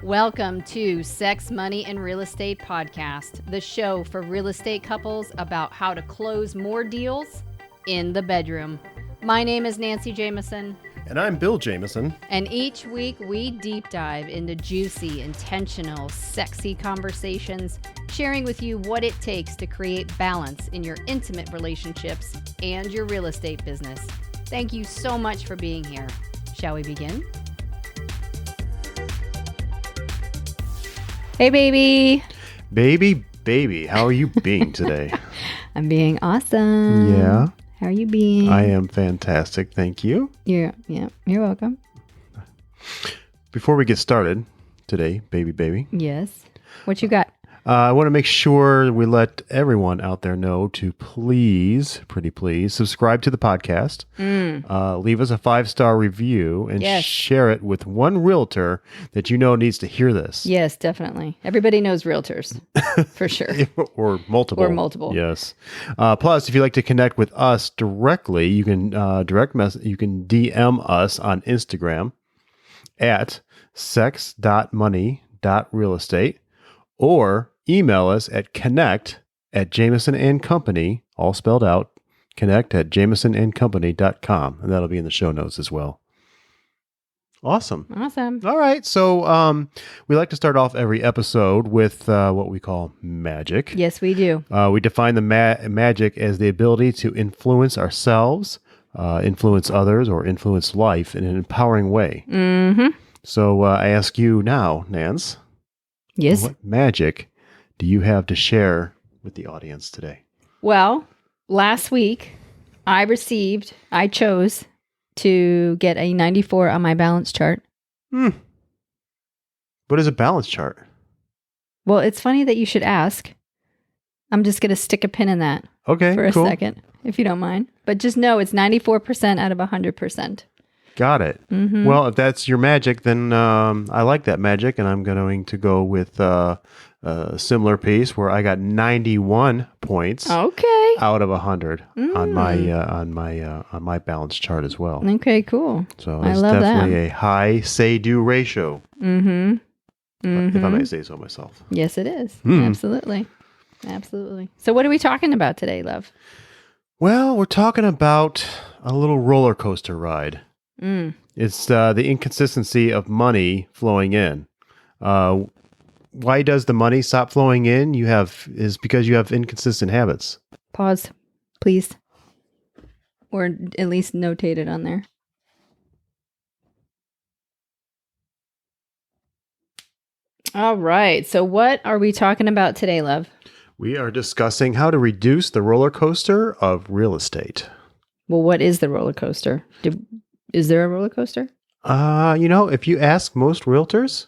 Welcome to Sex, Money, and Real Estate Podcast, the show for real estate couples about how to close more deals in the bedroom. My name is Nancy Jameson. And I'm Bill Jameson. And each week we deep dive into juicy, intentional, sexy conversations, sharing with you what it takes to create balance in your intimate relationships and your real estate business. Thank you so much for being here. Shall we begin? Hey, baby. Baby, how are you being today? I'm being awesome. Yeah. How are you being? I am fantastic. Thank you. You're welcome. Before we get started today, baby. Yes. What you got? I want to make sure we let everyone out there know to pretty please, subscribe to the podcast. Leave us a 5-star review and share it with one realtor that you know needs to hear this. Yes, definitely. Everybody knows realtors, for sure. Or multiple. Yes. Plus, if you'd like to connect with us directly, you can you can DM us on Instagram at sex.money.realestate or email us at connect@jamesonandcompany, all spelled out, connect@jamesonandcompany.com. And that'll be in the show notes as well. Awesome. All right. So we like to start off every episode with what we call magic. Yes, we do. We define the magic as the ability to influence ourselves, influence others, or influence life in an empowering way. Mm-hmm. So I ask you now, Nance. Yes. What magic do you have to share with the audience today? Well, last week I chose to get a 94 on my balance chart. What is a balance chart? Well, it's funny that you should ask. I'm just going to stick a pin in that for a second, if you don't mind. But just know it's 94% out of 100%. Got it. Mm-hmm. Well, if that's your magic, then I like that magic, and I'm going to go with a similar piece where I got 91 points. Okay. Out of 100 on my balance chart as well. Okay, cool. So it's definitely a high say-do ratio. Mm-hmm. If I may say so myself. Yes, it is. Absolutely. So what are we talking about today, love? Well, we're talking about a little roller coaster ride. It's the inconsistency of money flowing in. Why does the money stop flowing in? Is because you have inconsistent habits. Pause, please. Or at least notate it on there. All right. So what are we talking about today, love? We are discussing how to reduce the roller coaster of real estate. Well, what is the roller coaster? Is there a roller coaster? If you ask most realtors,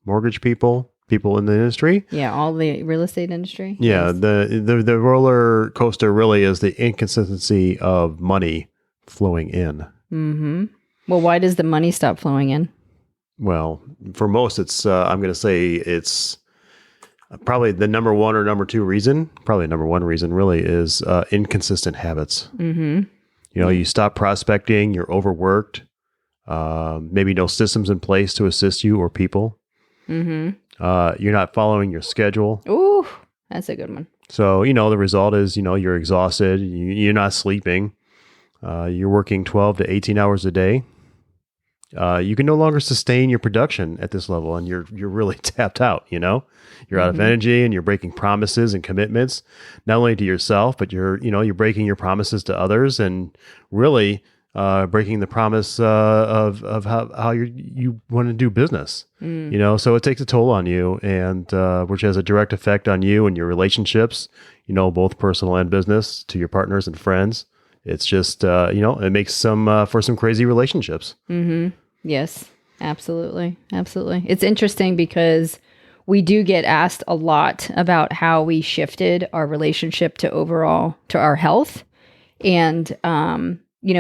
mortgage people in the industry. Yeah, all the real estate industry. Yeah, yes. the roller coaster really is the inconsistency of money flowing in. Mm-hmm. Well, why does the money stop flowing in? Well, for most, it's I'm going to say it's probably the number one or number two reason. Probably number one reason really is inconsistent habits. Mm-hmm. You stop prospecting, you're overworked, maybe no systems in place to assist you or people. Mm-hmm. You're not following your schedule. Ooh, that's a good one. So, the result is, you're exhausted, you're not sleeping, you're working 12 to 18 hours a day. You can no longer sustain your production at this level, and you're really tapped out, You're out of energy, and you're breaking promises and commitments, not only to yourself, but you're breaking your promises to others, and really breaking the promise of how you want to do business. So it takes a toll on you, and which has a direct effect on you and your relationships, both personal and business, to your partners and friends. It's just it makes for some crazy relationships. Mm-hmm. Yes, absolutely. It's interesting because we do get asked a lot about how we shifted our relationship to our health, and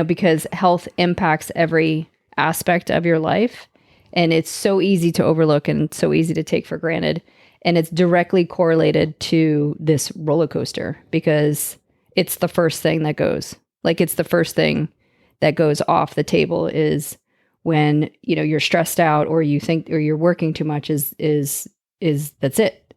because health impacts every aspect of your life, and it's so easy to overlook and so easy to take for granted, and it's directly correlated to this roller coaster because it's the first thing that goes. Like, it's the first thing that goes off the table is when, you're stressed out or you think, or you're working too much is that's it.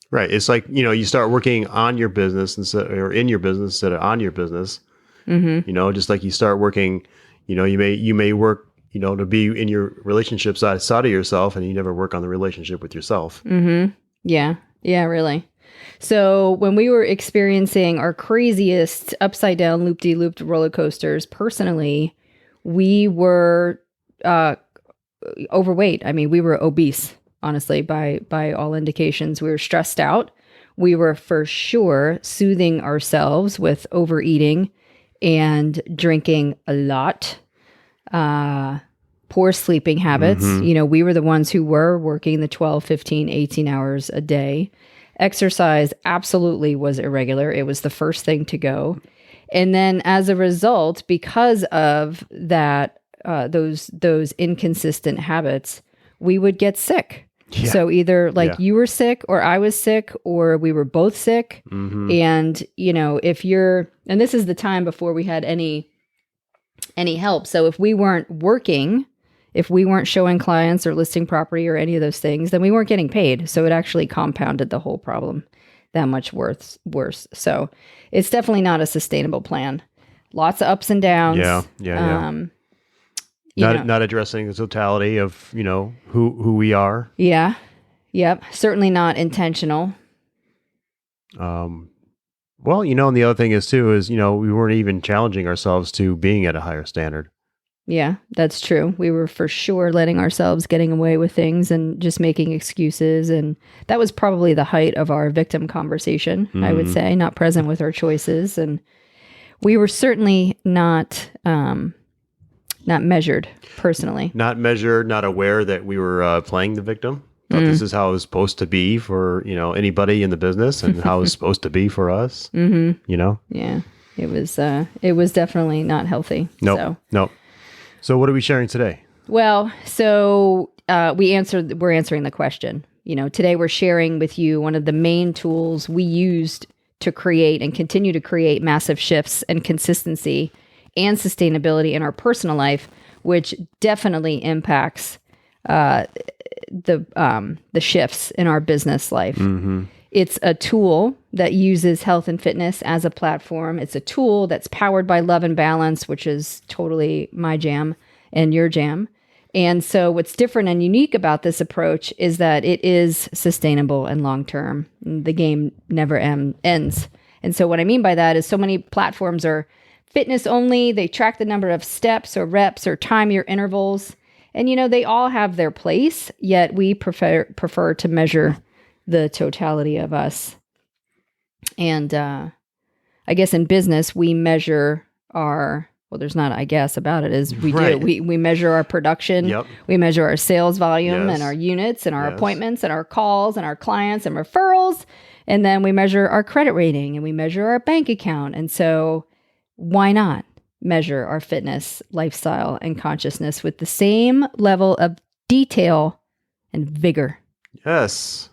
Right. It's like, you start working on your business or in your business instead of on your business. Mm-hmm. Just like you start working, you may work, to be in your relationship side of yourself, and you never work on the relationship with yourself. Mm-hmm. Yeah. Yeah, really. So when we were experiencing our craziest upside down loop-de-looped roller coasters, personally, we were overweight. I mean, we were obese, honestly, by all indications. We were stressed out. We were for sure soothing ourselves with overeating and drinking a lot. Poor sleeping habits. We were the ones who were working the 12, 15, 18 hours a day. Exercise absolutely was irregular. It was the first thing to go. And then as a result, because of that, those inconsistent habits, we would get sick. Yeah. So either you were sick or I was sick or we were both sick. And, and this is the time before we had any help. So if we weren't working, if we weren't showing clients or listing property or any of those things, then we weren't getting paid. So it actually compounded the whole problem that much worse. So it's definitely not a sustainable plan. Lots of ups and downs. Yeah. Not addressing the totality of, who we are. Yeah. Yep. Certainly not intentional. And the other thing is, we weren't even challenging ourselves to being at a higher standard. Yeah, that's true. We were for sure letting ourselves getting away with things and just making excuses. And that was probably the height of our victim conversation, I would say, not present with our choices. And we were certainly not measured personally. Not measured, not aware that we were playing the victim. But this is how it was supposed to be for, anybody in the business and how it's supposed to be for us. Yeah, it was definitely not healthy. Nope. So what are we sharing today? Well, so we're answering the question. Today we're sharing with you one of the main tools we used to create and continue to create massive shifts and consistency and sustainability in our personal life, which definitely impacts the shifts in our business life. It's a tool that uses health and fitness as a platform. It's a tool that's powered by love and balance, which is totally my jam and your jam. And so what's different and unique about this approach is that it is sustainable and long-term. The game never ends. And so what I mean by that is so many platforms are fitness only. They track the number of steps or reps or time your intervals. And, they all have their place, yet we prefer to measure the totality of us. And I guess in business, we measure there's not I guess about it, is we do. We measure our production. Yep. We measure our sales volume and our units and our appointments and our calls and our clients and referrals. And then we measure our credit rating and we measure our bank account. And so why not measure our fitness, lifestyle, and consciousness with the same level of detail and vigor? Yes.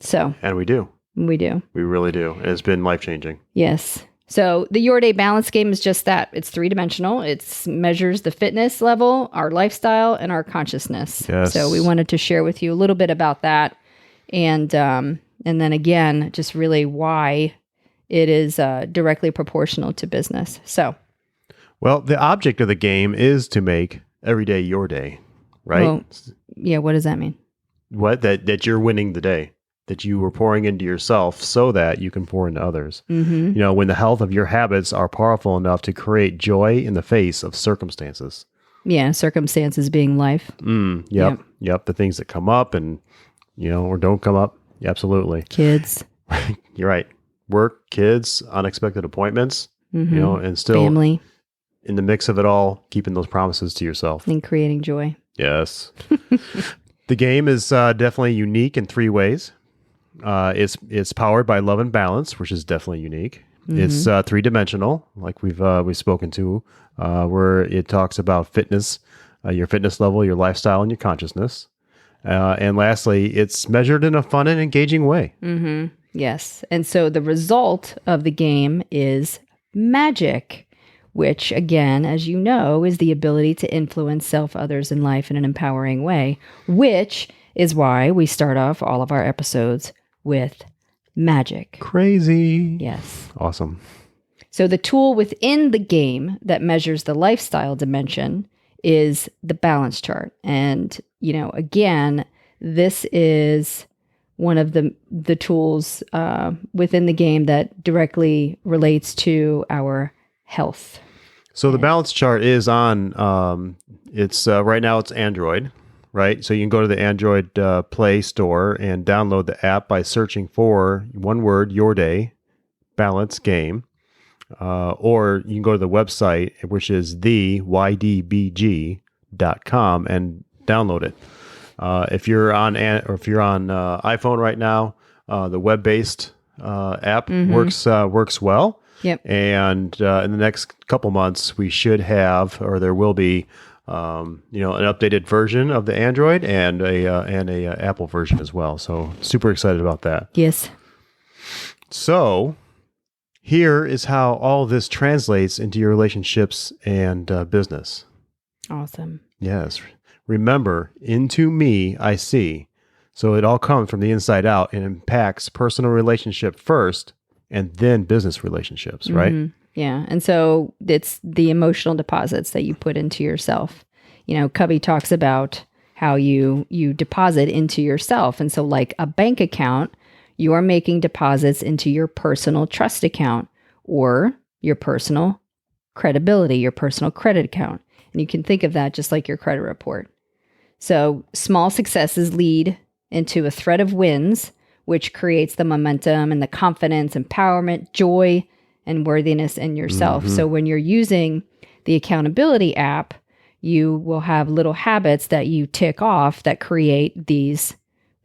So. And we do. We do. We really do. And it's been life-changing. Yes. So the Your Day Balance game is just that. It's three-dimensional. It measures the fitness level, our lifestyle, and our consciousness. Yes. So we wanted to share with you a little bit about that. And then again, just really why it is directly proportional to business. So. Well, the object of the game is to make every day your day, right? Well, yeah. What does that mean? What? That you're winning the day, that you are pouring into yourself so that you can pour into others. When the health of your habits are powerful enough to create joy in the face of circumstances. Yeah. Circumstances being life. Yep. The things that come up and, or don't come up. Absolutely. Kids. You're right. Work, kids, unexpected appointments, and still family. In the mix of it all, keeping those promises to yourself. And creating joy. Yes. The game is definitely unique in three ways. It's powered by love and balance, which is definitely unique. It's three-dimensional, like we've spoken to, where it talks about fitness, your fitness level, your lifestyle, and your consciousness. And lastly, it's measured in a fun and engaging way. Yes. And so the result of the game is magic. which again, as you know, is the ability to influence self, others, and life in an empowering way, which is why we start off all of our episodes with magic. Crazy. Yes. Awesome. So the tool within the game that measures the lifestyle dimension is the balance chart. And, again, this is one of the tools within the game that directly relates to our health. So the balance chart is on, it's right now it's Android, right? So you can go to the Android Play Store and download the app by searching for one word, Your Day, Balance Game. Or you can go to the website, which is theydbg.com, and download it. If you're on iPhone right now, the web-based app works well. Yep. And in the next couple months, we should have, or there will be, an updated version of the Android and a Apple version as well. So super excited about that. Yes. So here is how all this translates into your relationships and business. Awesome. Yes. Remember, into me I see. So it all comes from the inside out and impacts personal relationship first and then business relationships, right? Mm-hmm. Yeah. And so it's the emotional deposits that you put into yourself. Covey talks about how you deposit into yourself. And so like a bank account, you are making deposits into your personal trust account or your personal credibility, your personal credit account. And you can think of that just like your credit report. So small successes lead into a thread of wins, which creates the momentum and the confidence, empowerment, joy, and worthiness in yourself. Mm-hmm. So when you're using the accountability app, you will have little habits that you tick off that create these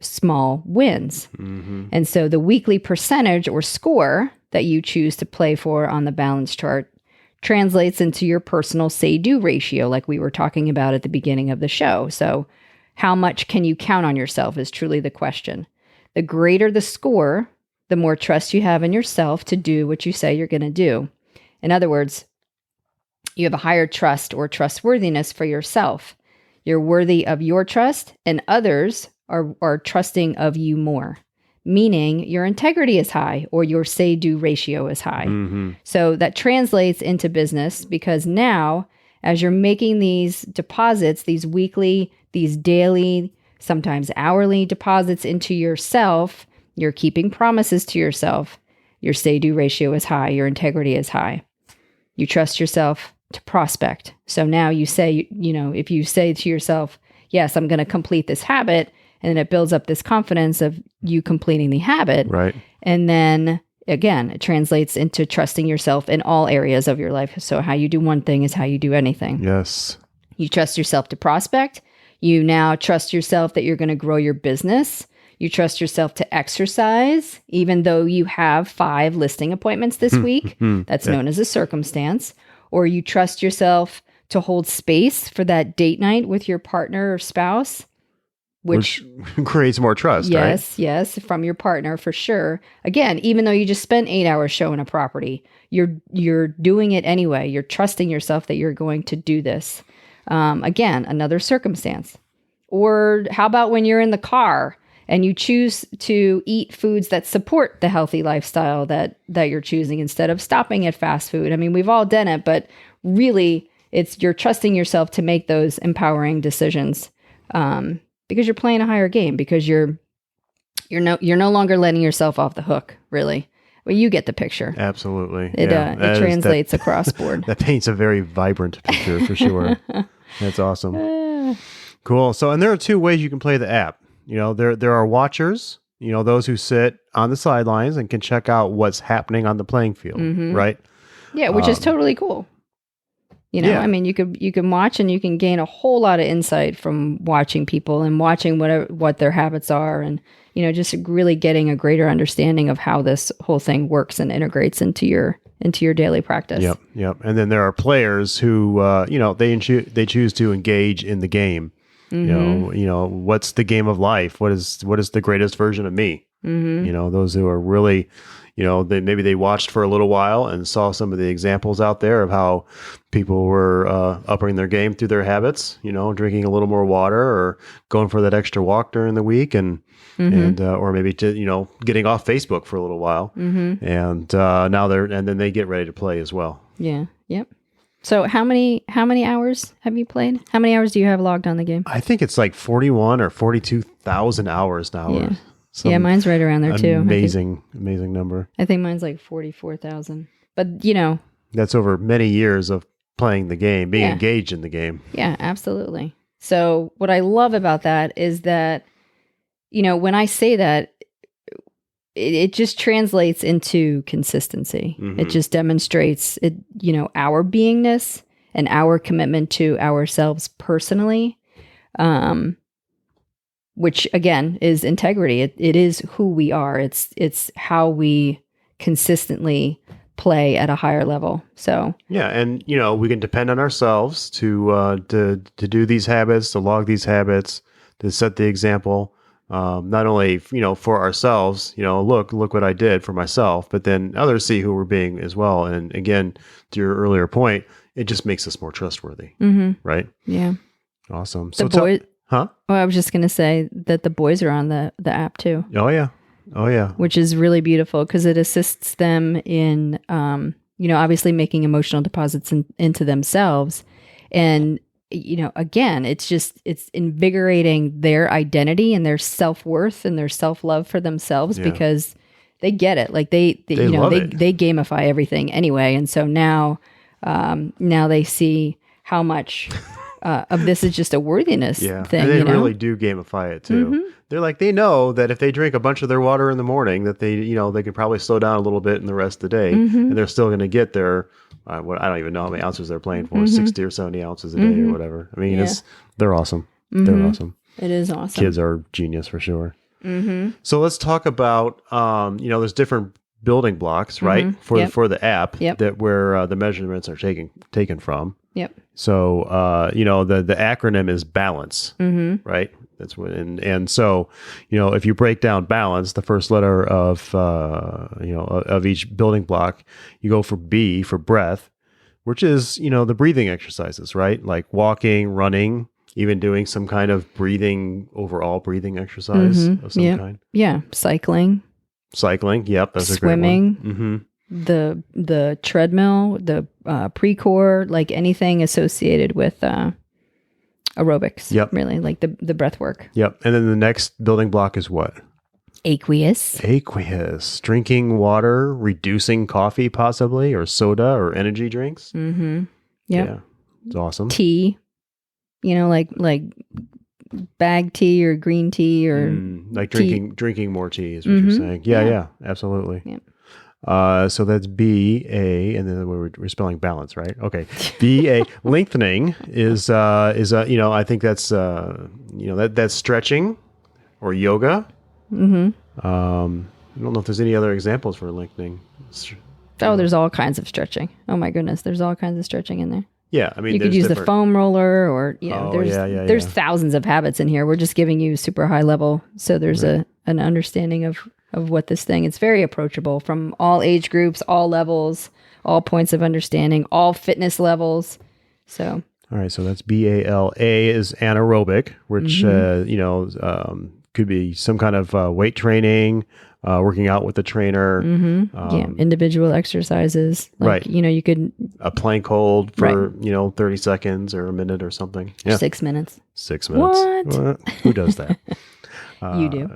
small wins. Mm-hmm. And so the weekly percentage or score that you choose to play for on the balance chart translates into your personal say-do ratio, like we were talking about at the beginning of the show. So how much can you count on yourself is truly the question. The greater the score, the more trust you have in yourself to do what you say you're going to do. In other words, you have a higher trust or trustworthiness for yourself. You're worthy of your trust, and others are trusting of you more, meaning your integrity is high or your say-do ratio is high. Mm-hmm. So that translates into business because now, as you're making these deposits, these weekly, these daily, sometimes hourly deposits into yourself, you're keeping promises to yourself. Your say-do ratio is high. Your integrity is high. You trust yourself to prospect. So now you say, if you say to yourself, yes, I'm going to complete this habit, and then it builds up this confidence of you completing the habit. Right. And then again, it translates into trusting yourself in all areas of your life. So how you do one thing is how you do anything. Yes. You trust yourself to prospect. You now trust yourself that you're going to grow your business. You trust yourself to exercise, even though you have 5 listing appointments this week. That's known as a circumstance. Or you trust yourself to hold space for that date night with your partner or spouse. Which creates more trust, yes, right? Yes, from your partner for sure. Again, even though you just spent 8 hours showing a property, you're doing it anyway. You're trusting yourself that you're going to do this. Again, another circumstance. Or how about when you're in the car and you choose to eat foods that support the healthy lifestyle that you're choosing instead of stopping at fast food? I mean, we've all done it, but really, you're trusting yourself to make those empowering decisions. Because you're playing a higher game, because you're no longer letting yourself off the hook, really. Well, you get the picture. Absolutely. It translates across board. That paints a very vibrant picture for sure. That's awesome. Cool. So, and there are 2 ways you can play the app. There are watchers, those who sit on the sidelines and can check out what's happening on the playing field, right? Yeah, which is totally cool. I mean, you can watch and you can gain a whole lot of insight from watching people and watching what their habits are, and just really getting a greater understanding of how this whole thing works and integrates into your daily practice. Yep. And then there are players who they choose to engage in the game. What's the game of life? What is the greatest version of me? You know, those who are really, you know, maybe they watched for a little while and saw some of the examples out there of how people were upping their game through their habits, you know, drinking a little more water or going for that extra walk during the week or maybe you know, getting off Facebook for a little while. And now and then they get ready to play as well. Yeah. Yep. So how many hours have you played? How many hours do you have logged on the game? I think it's like 41 or 42,000 hours now. Yeah. Yeah, mine's right around there too. Amazing number. I think mine's like 44,000. But, you know. That's over many years of playing the game, being engaged in the game. Yeah, absolutely. So what I love about that is that, you know, when I say that, it just translates into consistency. It just demonstrates it, you know, our beingness and our commitment to ourselves personally. Which again is integrity. It is who we are. It's how we consistently play at a higher level. So yeah, and you know, we can depend on ourselves to do these habits, to log these habits, to set the example. Not only, you know, for ourselves, you know, look what I did for myself, but then others see who we're being as well. And again, to your earlier point, it just makes us more trustworthy, right? Yeah, awesome. So Huh? Oh, I was just going to say that the boys are on the app too. Oh yeah. Which is really beautiful because it assists them in, you know, obviously making emotional deposits into themselves. And, you know, again, it's invigorating their identity and their self-worth and their self-love for themselves because they get it. Like they you know, they gamify everything anyway. And so now they see how much of this is just a worthiness thing. And they really do gamify it too. They're like, they know that if they drink a bunch of their water in the morning, that they, you know, they can probably slow down a little bit in the rest of the day, and they're still going to get their, I don't even know how many ounces they're playing for, 60 or 70 ounces a day or whatever. I mean, they're awesome. They're awesome. It is awesome. Kids are genius for sure. So let's talk about, you know, there's different building blocks, right? For the app that where the measurements are taken from. Yep. So, you know, the acronym is BALANCE, right? That's what, and so, you know, if you break down BALANCE, the first letter of, you know, of each building block, you go for B for breath, which is, you know, the breathing exercises, right? Like walking, running, even doing some kind of overall breathing exercise of some kind. Yeah. Cycling. Yep. That's Swimming. A great one. The treadmill, the pre-core, like anything associated with aerobics. Yep. Really, like the breath work. Yep. And then the next building block is what? Aqueous. Drinking water, reducing coffee possibly, or soda or energy drinks. Yep. Yeah. It's awesome. Tea. You know, like bag tea or green tea or like drinking more tea is what you're saying. Yeah, absolutely. Yep. So that's BA, and then we're spelling balance, right? Okay. BA lengthening is you know, I think that's you know, that's stretching or yoga. I don't know if there's any other examples for lengthening. There's all kinds of stretching. Oh my goodness, there's all kinds of stretching in there. Yeah, I mean, you could use the foam roller, or you know, there's thousands of habits in here. We're just giving you super high level, so there's an understanding of what this thing. It's very approachable from all age groups, all levels, all points of understanding, all fitness levels. So all right, so that's BALA is anaerobic, which you know, could be some kind of weight training, working out with the trainer. Individual exercises. Like, right. You know, you could a plank hold for you know 30 seconds or a minute or something. Yeah. 6 minutes. 6 minutes. What? Who does that? You do.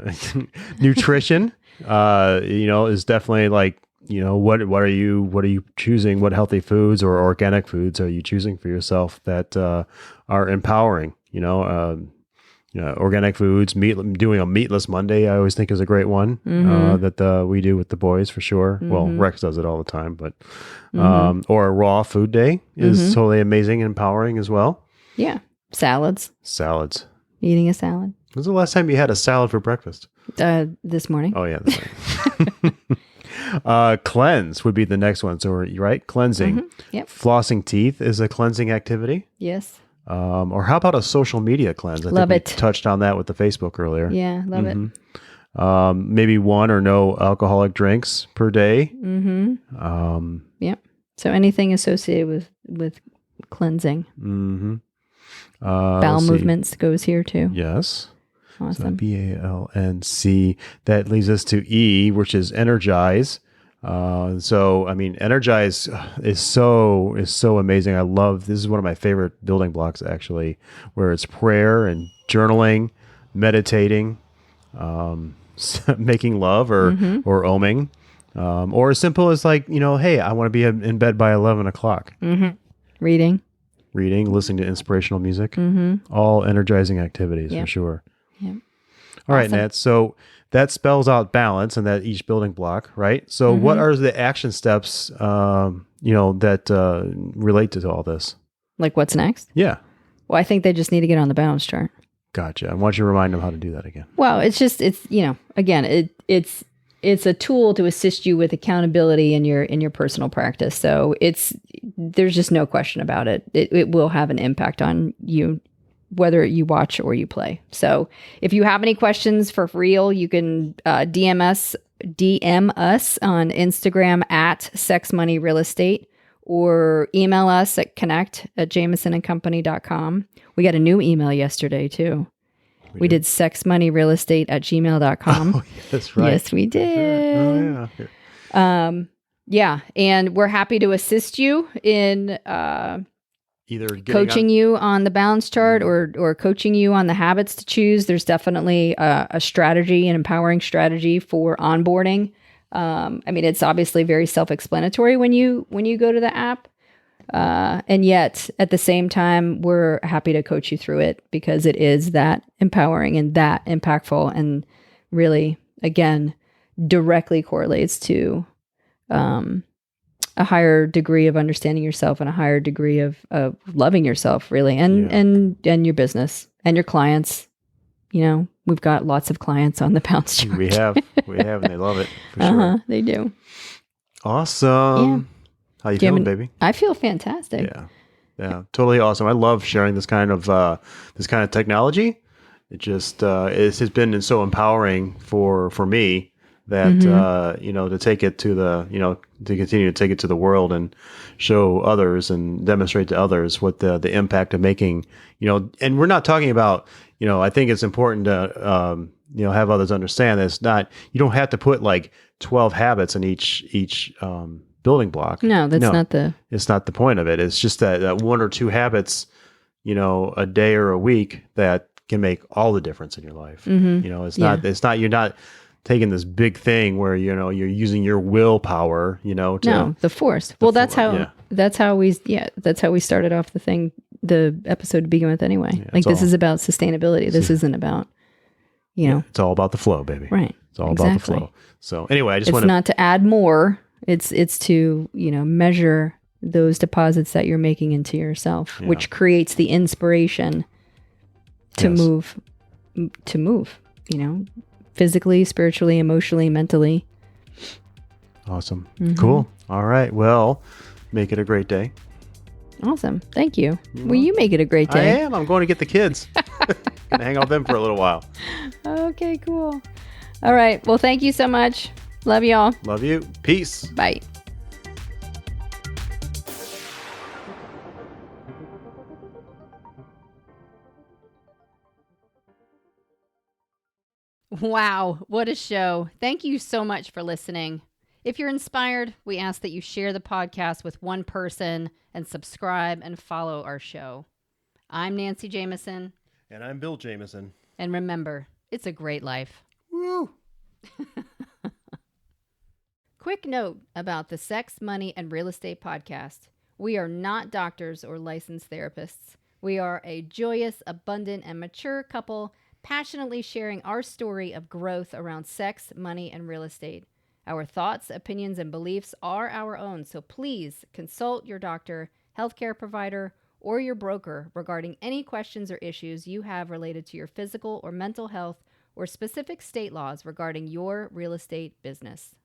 Nutrition, you know, is definitely like, you know, what are you choosing? What healthy foods or organic foods are you choosing for yourself that are empowering? You know, organic foods, doing a meatless Monday, I always think is a great one that we do with the boys for sure. Well, Rex does it all the time, but or a raw food day is totally amazing and empowering as well. Yeah, salads. Eating a salad. When was the last time you had a salad for breakfast? This morning. Oh yeah, that's right. Cleanse would be the next one. So right, cleansing. Yep. Flossing teeth is a cleansing activity. Yes. Or how about a social media cleanse? I think we touched on that with the Facebook earlier. Yeah, love it. Maybe one or no alcoholic drinks per day. Yep. So anything associated with cleansing. Bowel Let's see. movements goes here too. Yes. So Awesome. BALNC. That leads us to E, which is energize. So I mean, energize is so amazing. I love this is one of my favorite building blocks actually, where it's prayer and journaling, meditating, making love or oming, or as simple as like hey, I want to be in bed by 11 o'clock. Reading, listening to inspirational music, all energizing activities for sure. Yep. All right, Nat. So that spells out balance and that each building block, right? So what are the action steps, that relate to all this? Like what's next? Yeah. Well, I think they just need to get on the balance chart. Gotcha. I want you to remind them how to do that again. Well, it's a tool to assist you with accountability in your personal practice. So there's just no question about it. It will have an impact on you, whether you watch or you play. So if you have any questions for real, you can DM us on Instagram at Sex Money Real Estate, or email us at connect@jamesonandcompany.com. We got a new email yesterday too. We did sexmoneyrealestate@gmail.com. Oh, that's right. Yes, we did. Oh, yeah. Yeah. And we're happy to assist you in Either coaching you on the balance chart or coaching you on the habits to choose. There's definitely a strategy, an empowering strategy for onboarding. I mean, it's obviously very self-explanatory when you go to the app. And yet at the same time, we're happy to coach you through it because it is that empowering and that impactful, and really, again, directly correlates to a higher degree of understanding yourself and a higher degree of loving yourself, really, and your business and your clients. We've got lots of clients on the bounce chart. We have, and they love it for sure. They do. Awesome. Yeah. How you feeling, baby? I feel fantastic. Yeah, totally awesome. I love sharing this kind of technology. It just it has been so empowering for me that to take it to the to continue to take it to the world and show others and demonstrate to others what the impact of making and we're not talking about I think it's important to have others understand that it's not, you don't have to put like 12 habits in each building block. No, it's not the point of it. It's just that one or two habits a day or a week that can make all the difference in your life. It's not you're not taking this big thing where you're using your willpower the force. Well, that's how we started off the episode to begin with anyway. This is about sustainability. This isn't about it's all about the flow, baby. Right. It's all about the flow. So anyway, it's not to add more. It's to measure those deposits that you're making into yourself, which creates the inspiration to move physically, spiritually, emotionally, mentally. Awesome. Cool. All right. Well, make it a great day. Awesome. Thank you. Will you make it a great day? I am. I'm going to get the kids. Gonna hang out with them for a little while. Okay, cool. All right. Well, thank you so much. Love y'all. Love you. Peace. Bye. Wow, what a show. Thank you so much for listening. If you're inspired, we ask that you share the podcast with one person and subscribe and follow our show. I'm Nancy Jameson. And I'm Bill Jameson. And remember, it's a great life. Woo! Quick note about the Sex, Money, and Real Estate podcast. We are not doctors or licensed therapists. We are a joyous, abundant, and mature couple passionately sharing our story of growth around sex, money, and real estate. Our thoughts, opinions, and beliefs are our own, so please consult your doctor, healthcare provider, or your broker regarding any questions or issues you have related to your physical or mental health or specific state laws regarding your real estate business.